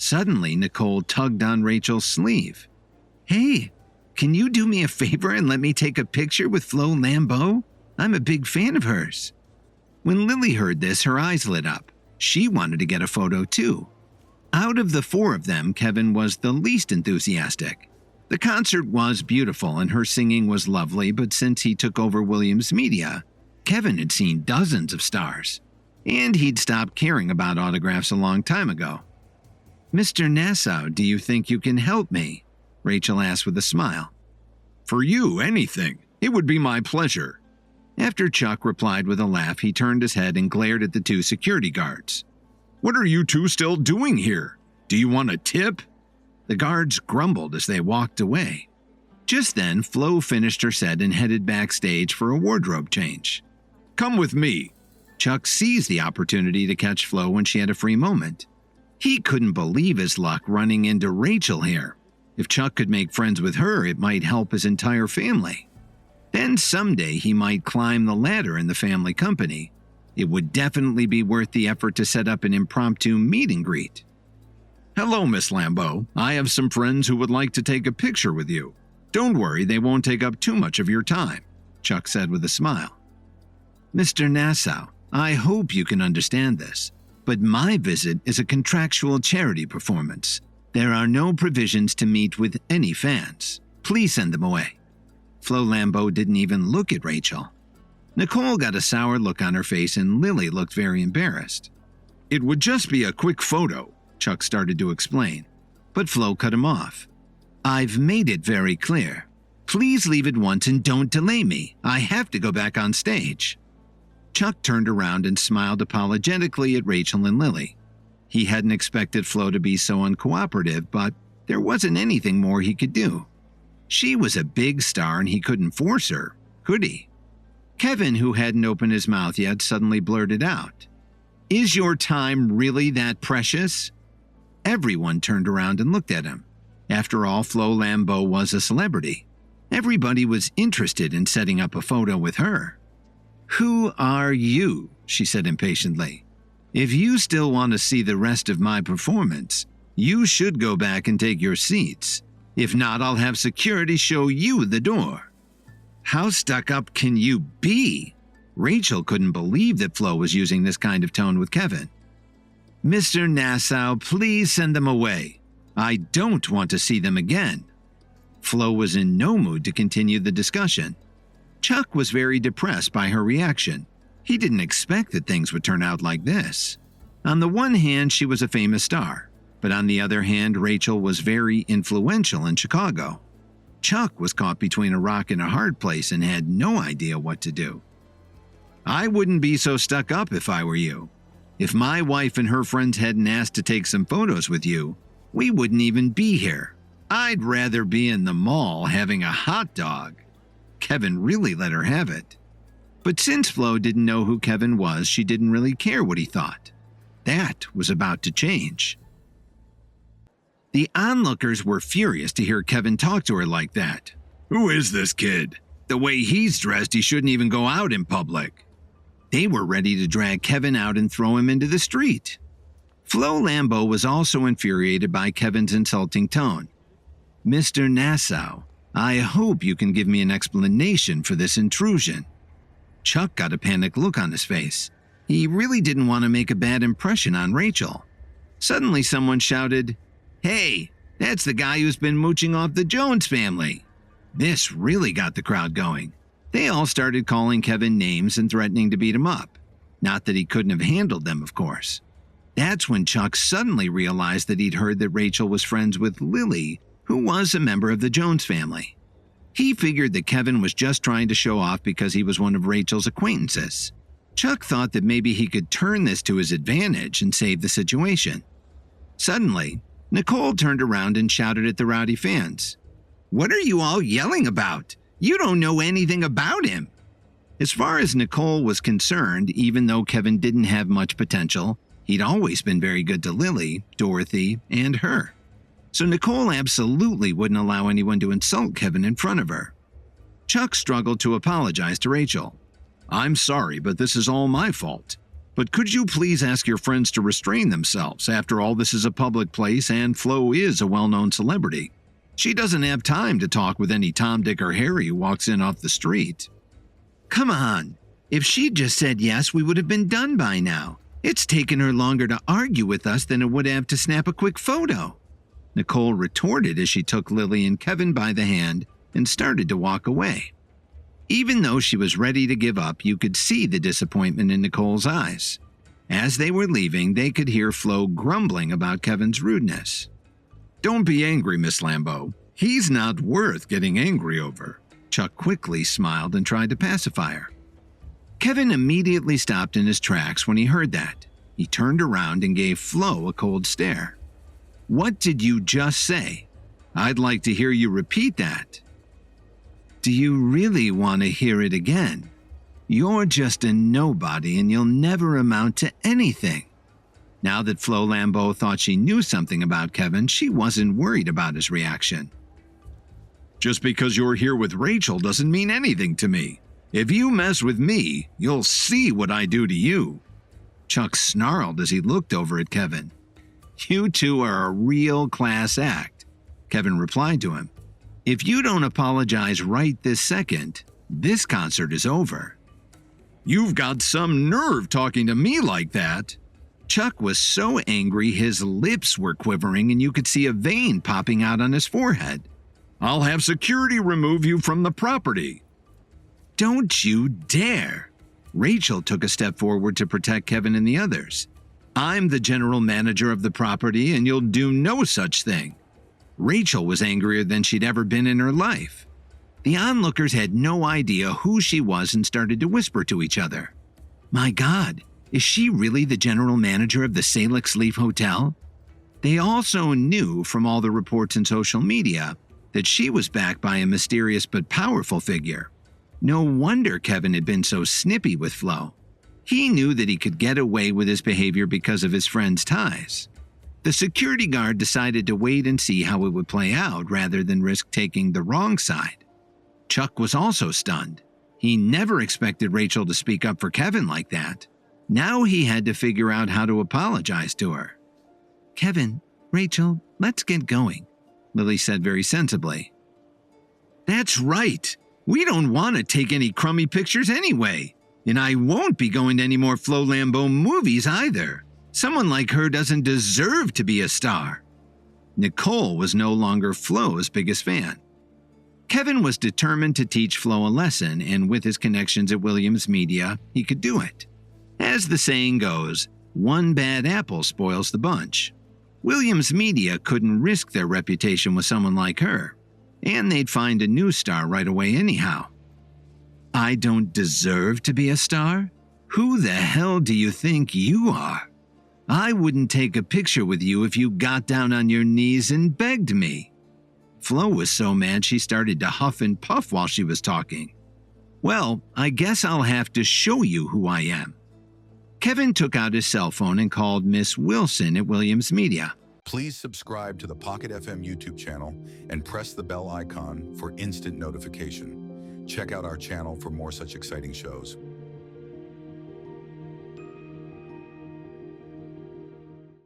Suddenly, Nicole tugged on Rachel's sleeve. "Hey, can you do me a favor and let me take a picture with Flo Lambeau? I'm a big fan of hers." When Lily heard this, her eyes lit up. She wanted to get a photo too. Out of the four of them, Kevin was the least enthusiastic. The concert was beautiful and her singing was lovely, but since he took over Williams Media, Kevin had seen dozens of stars, and he'd stopped caring about autographs a long time ago. "Mr. Nassau, do you think you can help me?" Rachel asked with a smile. "For you, anything. It would be my pleasure." After Chuck replied with a laugh, he turned his head and glared at the two security guards. "What are you two still doing here? Do you want a tip?" The guards grumbled as they walked away. Just then, Flo finished her set and headed backstage for a wardrobe change. "Come with me." Chuck seized the opportunity to catch Flo when she had a free moment. He couldn't believe his luck running into Rachel here. If Chuck could make friends with her, it might help his entire family. Then someday he might climb the ladder in the family company. It would definitely be worth the effort to set up an impromptu meet and greet. "Hello, Miss Lambeau. I have some friends who would like to take a picture with you. Don't worry, they won't take up too much of your time," Chuck said with a smile. "Mr. Nassau, I hope you can understand this, but my visit is a contractual charity performance. There are no provisions to meet with any fans. Please send them away." Flo Lambeau didn't even look at Rachel. Nicole got a sour look on her face and Lily looked very embarrassed. "It would just be a quick photo," Chuck started to explain, but Flo cut him off. "I've made it very clear. Please leave at once and don't delay me. I have to go back on stage." Chuck turned around and smiled apologetically at Rachel and Lily. He hadn't expected Flo to be so uncooperative, but there wasn't anything more he could do. She was a big star and he couldn't force her, could he? Kevin, who hadn't opened his mouth yet, suddenly blurted out, "Is your time really that precious?" Everyone turned around and looked at him. After all, Flo Lambeau was a celebrity. Everybody was interested in setting up a photo with her. "Who are you?" she said impatiently. "If you still want to see the rest of my performance, you should go back and take your seats. If not, I'll have security show you the door." How stuck up can you be? Rachel couldn't believe that Flo was using this kind of tone with Kevin. "Mr. Nassau, please send them away. I don't want to see them again." Flo was in no mood to continue the discussion. Chuck was very depressed by her reaction. He didn't expect that things would turn out like this. On the one hand, she was a famous star, but on the other hand, Rachel was very influential in Chicago. Chuck was caught between a rock and a hard place and had no idea what to do. "I wouldn't be so stuck up if I were you. If my wife and her friends hadn't asked to take some photos with you, we wouldn't even be here. I'd rather be in the mall having a hot dog." Kevin really let her have it. But since Flo didn't know who Kevin was, she didn't really care what he thought. That was about to change. The onlookers were furious to hear Kevin talk to her like that. "Who is this kid? The way he's dressed, he shouldn't even go out in public." They were ready to drag Kevin out and throw him into the street. Flo Lambeau was also infuriated by Kevin's insulting tone. "Mr. Nassau, I hope you can give me an explanation for this intrusion." Chuck got a panicked look on his face. He really didn't want to make a bad impression on Rachel. Suddenly someone shouted, "Hey, that's the guy who's been mooching off the Jones family." This really got the crowd going. They all started calling Kevin names and threatening to beat him up. Not that he couldn't have handled them, of course. That's when Chuck suddenly realized that he'd heard that Rachel was friends with Lily, who was a member of the Jones family. He figured that Kevin was just trying to show off because he was one of Rachel's acquaintances. Chuck thought that maybe he could turn this to his advantage and save the situation. Suddenly, Nicole turned around and shouted at the rowdy fans, "What are you all yelling about? You don't know anything about him." As far as Nicole was concerned, even though Kevin didn't have much potential, he'd always been very good to Lily, Dorothy, and her. So Nicole absolutely wouldn't allow anyone to insult Kevin in front of her. Chuck struggled to apologize to Rachel. "I'm sorry, but this is all my fault. But could you please ask your friends to restrain themselves? After all, this is a public place and Flo is a well-known celebrity. She doesn't have time to talk with any Tom, Dick, or Harry who walks in off the street. Come on. If she'd just said yes, we would have been done by now. It's taken her longer to argue with us than it would have to snap a quick photo. Nicole retorted as she took Lily and Kevin by the hand and started to walk away. Even though she was ready to give up, you could see the disappointment in Nicole's eyes. As they were leaving, they could hear Flo grumbling about Kevin's rudeness. "Don't be angry, Miss Lambeau. He's not worth getting angry over." Chuck quickly smiled and tried to pacify her. Kevin immediately stopped in his tracks when he heard that. He turned around and gave Flo a cold stare. "What did you just say? "I'd like to hear you repeat that." "Do you really want to hear it again? You're just a nobody and you'll never amount to anything." Now that Flo Lambeau thought she knew something about Kevin, she wasn't worried about his reaction. "Just because you're here with Rachel doesn't mean anything to me. If you mess with me, you'll see what I do to you." Chuck snarled as he looked over at Kevin. "You two are a real class act," Kevin replied to him. "If you don't apologize right this second, this concert is over." "You've got some nerve talking to me like that." Chuck was so angry his lips were quivering and you could see a vein popping out on his forehead. "I'll have security remove you from the property." "Don't you dare!" Rachel took a step forward to protect Kevin and the others. "I'm the general manager of the property and you'll do no such thing." Rachel was angrier than she'd ever been in her life. The onlookers had no idea who she was and started to whisper to each other. "My God, is she really the general manager of the Salix Leaf Hotel?" They also knew from all the reports in social media that she was backed by a mysterious but powerful figure. No wonder Kevin had been so snippy with Flo. He knew that he could get away with his behavior because of his friend's ties. The security guard decided to wait and see how it would play out rather than risk taking the wrong side. Chuck was also stunned. He never expected Rachel to speak up for Kevin like that. Now he had to figure out how to apologize to her. "Kevin, Rachel, let's get going," Lily said very sensibly. "That's right. We don't want to take any crummy pictures anyway. And I won't be going to any more Flo Lambeau movies either. Someone like her doesn't deserve to be a star." Nicole was no longer Flo's biggest fan. Kevin was determined to teach Flo a lesson, and with his connections at Williams Media, he could do it. As the saying goes, one bad apple spoils the bunch. Williams Media couldn't risk their reputation with someone like her, and they'd find a new star right away anyhow. "I don't deserve to be a star? Who the hell do you think you are? I wouldn't take a picture with you if you got down on your knees and begged me." Flo was so mad she started to huff and puff while she was talking. "Well, I guess I'll have to show you who I am." Kevin took out his cell phone and called Miss Wilson at Williams Media. Please subscribe to the Pocket FM YouTube channel and press the bell icon for instant notification. Check out our channel for more such exciting shows.